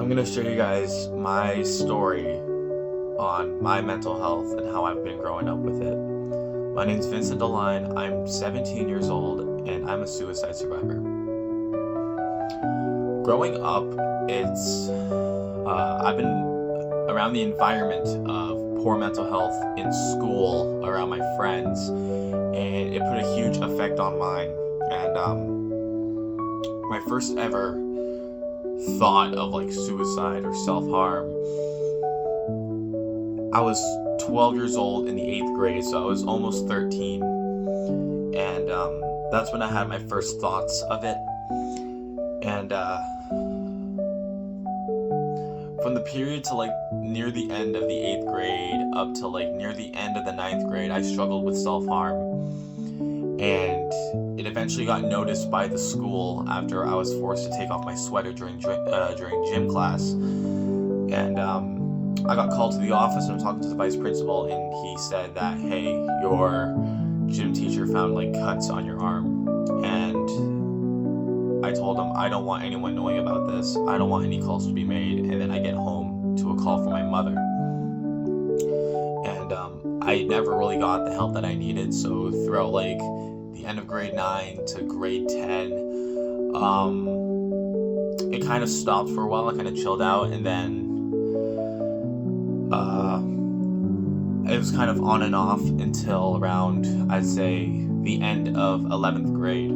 I'm going to show you guys my story on my mental health and how I've been growing up with it. My name's Vincent DeLine. I'm 17 years old and I'm a suicide survivor. Growing up, I've been around the environment of poor mental health in school, around my friends, and it put a huge effect on mine. And my first ever thought of suicide or self-harm, I was 12 years old in the 8th grade, so I was almost 13, and that's when I had my first thoughts of it. And from the period to near the end of the 8th grade up to near the end of the 9th grade, I struggled with self-harm, and it eventually got noticed by the school after I was forced to take off my sweater during gym class. And I got called to the office and I'm talking to the vice principal, and he said that, hey, your gym teacher found cuts on your arm. And I told him I don't want anyone knowing about this. I don't want any calls to be made. And then I get home to a call from my mother. And I never really got the help that I needed. So throughout the end of grade 9 to grade 10, it kind of stopped for a while. I kind of chilled out, and then it was kind of on and off until around, I'd say, the end of 11th grade.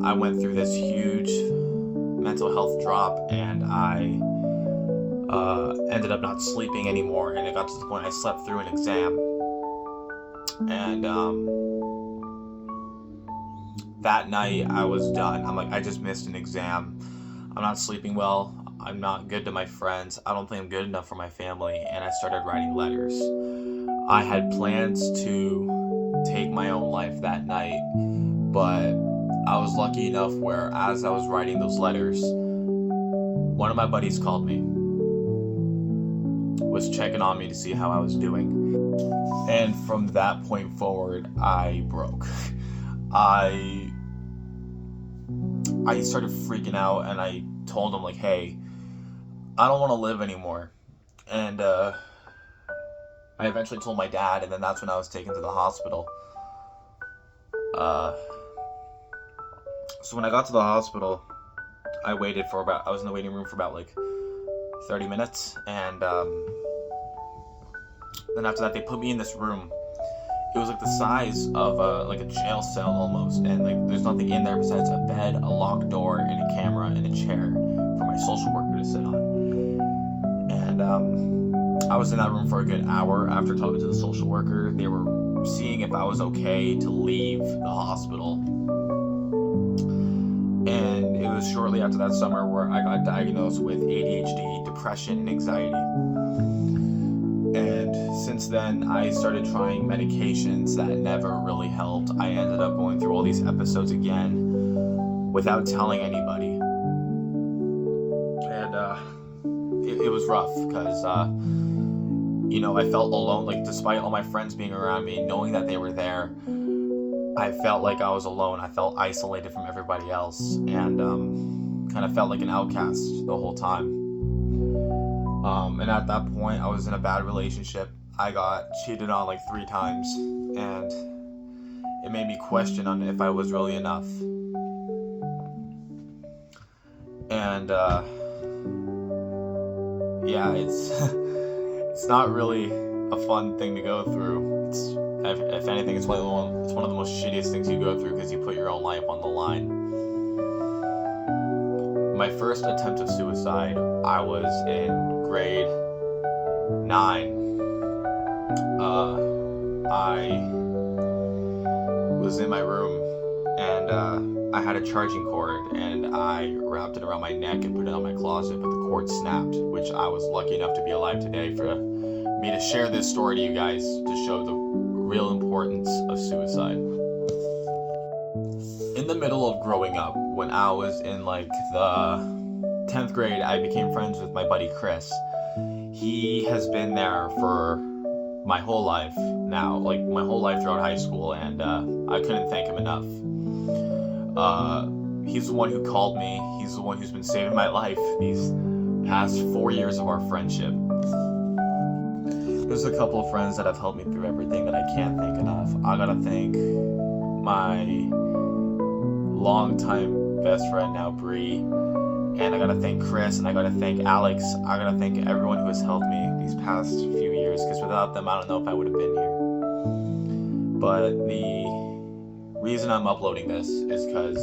I went through this huge mental health drop, and I ended up not sleeping anymore, and it got to the point I slept through an exam. And that night I was done. I just missed an exam. I'm not sleeping well. I'm not good to my friends. I don't think I'm good enough for my family. And I started writing letters. I had plans to take my own life that night, but I was lucky enough where as I was writing those letters, one of my buddies called me, was checking on me to see how I was doing. And from that point forward, I broke. I started freaking out, and I told him hey, I don't want to live anymore. And I eventually told my dad, and then that's when I was taken to the hospital. So when I got to the hospital, I was in the waiting room for about 30 minutes, and then after that they put me in this room. It was the size of a jail cell almost, and there's nothing in there besides a bed, a locked door, and a camera, and a chair for my social worker to sit on. And I was in that room for a good hour after talking to the social worker. They were seeing if I was okay to leave the hospital. And it was shortly after that summer where I got diagnosed with ADHD, depression, and anxiety. And since then, I started trying medications that never really helped. I ended up going through all these episodes again without telling anybody. And it was rough because, I felt alone. Despite all my friends being around me, knowing that they were there, I felt like I was alone. I felt isolated from everybody else, and kind of felt like an outcast the whole time. And at that point, I was in a bad relationship. I got cheated on 3 times, and it made me question on if I was really enough. And it's not really a fun thing to go through. If anything, it's one of the most shittiest things you go through because you put your own life on the line. My first attempt of suicide, I was in grade 9. I was in my room, and I had a charging cord, and I wrapped it around my neck and put it on my closet, but the cord snapped, which I was lucky enough to be alive today for me to share this story to you guys to show the real importance of suicide. In the middle of growing up, when I was in the 10th grade, I became friends with my buddy Chris. He has been there for my whole life now, my whole life throughout high school, and I couldn't thank him enough. he's the one who called me. He's the one who's been saving my life these past 4 years of our friendship. There's a couple of friends that have helped me through everything that I can't thank enough. I gotta thank my longtime best friend now, Bree, and I gotta thank Chris, and I gotta thank Alex. I gotta thank everyone who has helped me these past few years, because without them, I don't know if I would have been here. But the reason I'm uploading this is because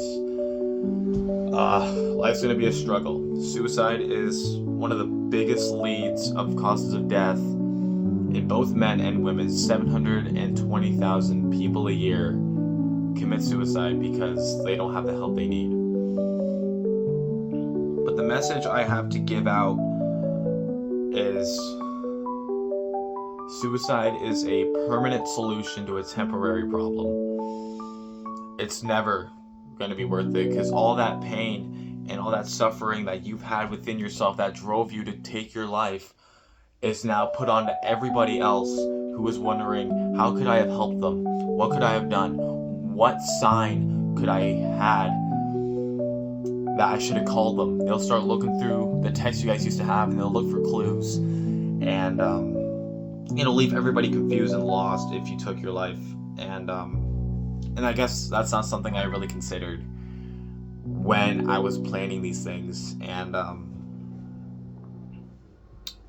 life's gonna be a struggle. Suicide is one of the biggest leads of causes of death in both men and women. 720,000 people a year commit suicide because they don't have the help they need. But the message I have to give out is suicide is a permanent solution to a temporary problem. It's never going to be worth it, because all that pain and all that suffering that you've had within yourself that drove you to take your life is now put on to everybody else who is wondering, how could I have helped them? What could I have done? What sign could I had that I should have called them? They'll start looking through the texts you guys used to have, and they'll look for clues, and it'll leave everybody confused and lost if you took your life. And I guess that's not something I really considered when I was planning these things. And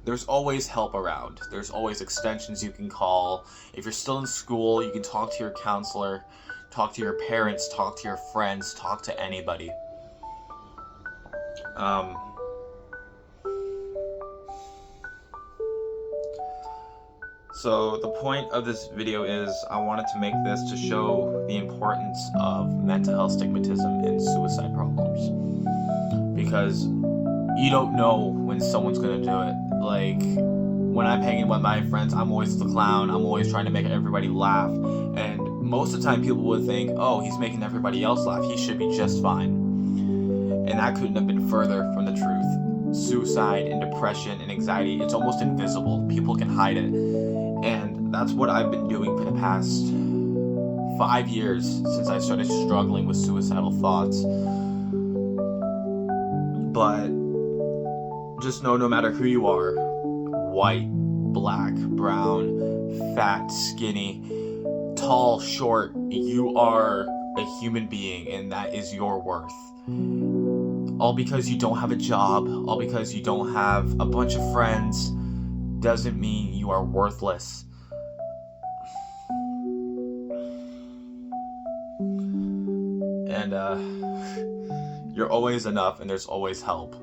there's always help around. There's always extensions you can call. If you're still in school, you can talk to your counselor, talk to your parents, talk to your friends, talk to anybody. So the point of this video is I wanted to make this to show the importance of mental health stigmatism and suicide problems, because you don't know when someone's gonna do it. Like, when I'm hanging with my friends, I'm always the clown. I'm always trying to make everybody laugh, and most of the time people would think, oh, he's making everybody else laugh, he should be just fine. And that couldn't have been further from the truth. Suicide and depression and anxiety, it's almost invisible. People can hide it. And that's what I've been doing for the past 5 years since I started struggling with suicidal thoughts. But just know, no matter who you are, white, black, brown, fat, skinny, tall, short, you are a human being, and that is your worth. All because you don't have a job, all because you don't have a bunch of friends, doesn't mean you are worthless. And you're always enough, and there's always help.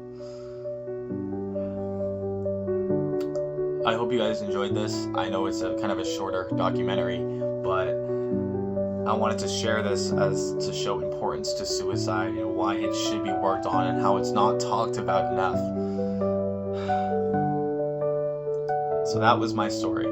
I hope you guys enjoyed this. I know it's a kind of a shorter documentary, but I wanted to share this as to show importance to suicide and why it should be worked on and how it's not talked about enough. So that was my story.